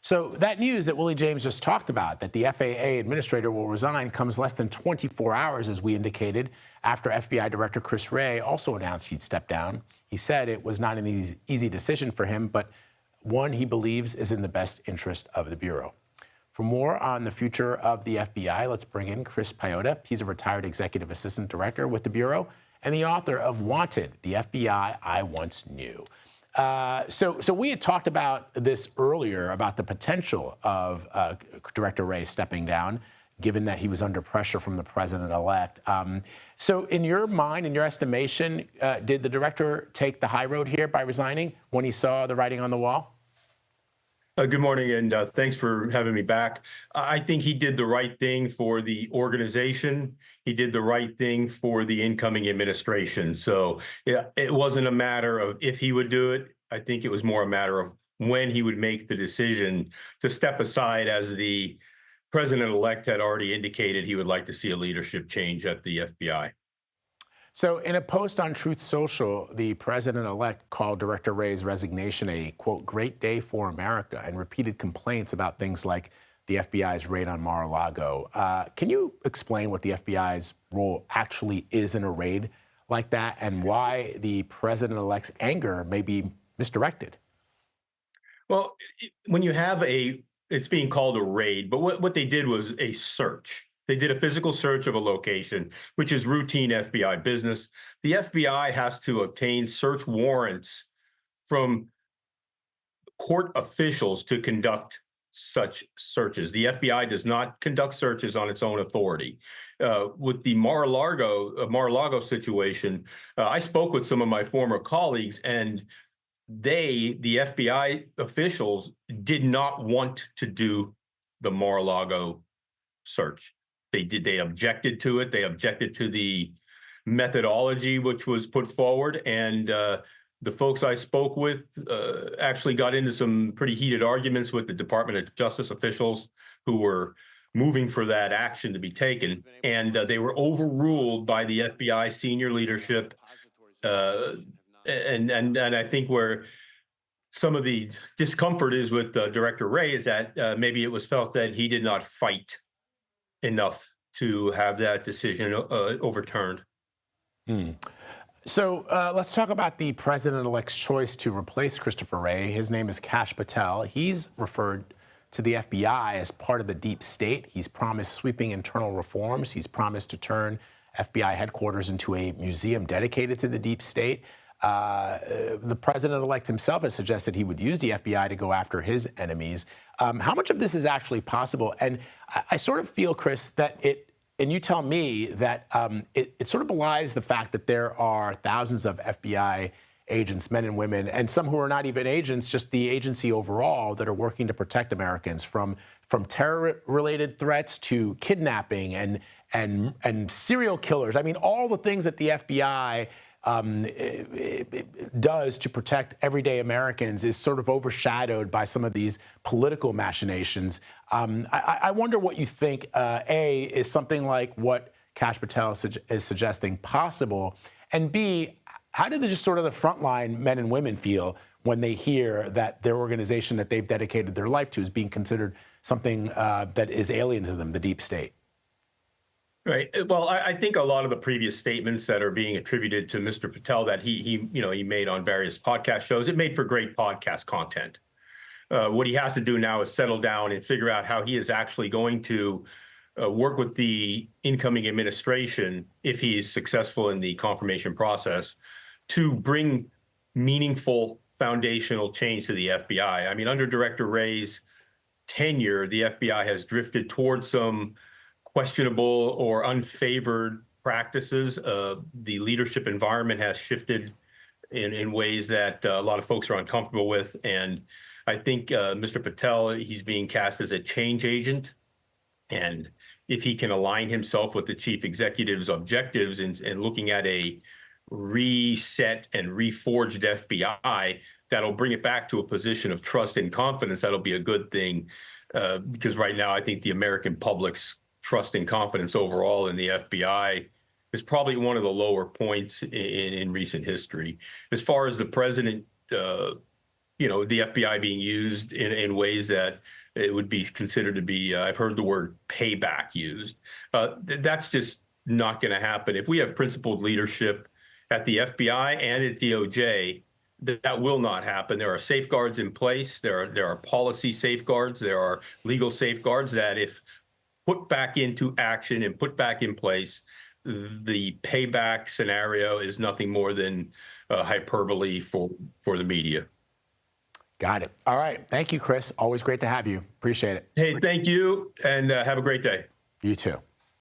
So that news that Willie James just talked about, that the FAA administrator will resign, comes less than 24 hours, as we indicated, after FBI Director Chris Wray also announced he'd step down. He said it was not an easy decision for him, but one he believes is in the best interest of the Bureau. For more on the future of the FBI, let's bring in Chris Piehota. He's a retired executive assistant director with the Bureau and the author of Wanted, the FBI I Once Knew. So we had talked about this earlier, about the potential of Director Wray stepping down, given that he was under pressure from the president-elect. So in your mind, in your estimation, did the director take the high road here by resigning when he saw the writing on the wall? Good morning, and thanks for having me back. I think he did the right thing for the organization. He did the right thing for the incoming administration. So yeah, it wasn't a matter of if he would do it. I think it was more a matter of when he would make the decision to step aside, as the president-elect had already indicated he would like to see a leadership change at the FBI. So in a post on Truth Social, the president-elect called Director Wray's resignation a, quote, great day for America, and repeated complaints about things like the FBI's raid on Mar-a-Lago. Can you explain what the FBI's role actually is in a raid like that, and why the president-elect's anger may be misdirected? Well, when you have it's being called a raid, but what they did was a search. They did a physical search of a location, which is routine FBI business. The FBI has to obtain search warrants from court officials to conduct such searches. The FBI does not conduct searches on its own authority. With the Mar-a-Lago situation, I spoke with some of my former colleagues, and the FBI officials, did not want to do the Mar-a-Lago search. They objected to it. They objected to the methodology which was put forward, and the folks I spoke with actually got into some pretty heated arguments with the Department of Justice officials who were moving for that action to be taken, and they were overruled by the FBI senior leadership. And I think where some of the discomfort is with Director Wray is that maybe it was felt that he did not fight enough to have that decision overturned. So let's talk about the president-elect's choice to replace Christopher Wray. His name is Patel. He's referred to the FBI as part of the deep state. He's promised sweeping internal reforms. He's promised to turn FBI headquarters into a museum dedicated to the deep state. The president-elect himself has suggested he would use the FBI to go after his enemies. How much of this is actually possible? And I sort of feel, Chris, that and you tell me, that it sort of belies the fact that there are thousands of FBI agents, men and women, and some who are not even agents, just the agency overall, that are working to protect Americans from terror-related threats to kidnapping and serial killers. I mean, all the things that the FBI does to protect everyday Americans is sort of overshadowed by some of these political machinations. I wonder what you think, A, is something like what Patel is suggesting possible, and B, how did just sort of the frontline men and women feel when they hear that their organization that they've dedicated their life to is being considered something that is alien to them, the deep state? Right. Well, I think a lot of the previous statements that are being attributed to Mr. Patel that he made on various podcast shows, it made for great podcast content. What he has to do now is settle down and figure out how he is actually going to work with the incoming administration, if he is successful in the confirmation process, to bring meaningful foundational change to the FBI. I mean, under Director Wray's tenure, the FBI has drifted towards some questionable or unfavored practices. The leadership environment has shifted in ways that a lot of folks are uncomfortable with. And I think Mr. Patel, he's being cast as a change agent. And if he can align himself with the chief executive's objectives and looking at a reset and reforged FBI, that'll bring it back to a position of trust and confidence. That'll be a good thing. Because right now, I think the American public's trust and confidence overall in the FBI is probably one of the lower points in recent history. As far as the president the FBI being used in ways that it would be considered to be, I've heard the word payback used. That's just not going to happen. If we have principled leadership at the FBI and at DOJ, that will not happen. There are safeguards in place. There are policy safeguards. There are legal safeguards that, if put back into action and put back in place, the payback scenario is nothing more than hyperbole for the media. Got it. All right. Thank you, Chris. Always great to have you. Appreciate it. Hey, thank you, and have a great day. You too.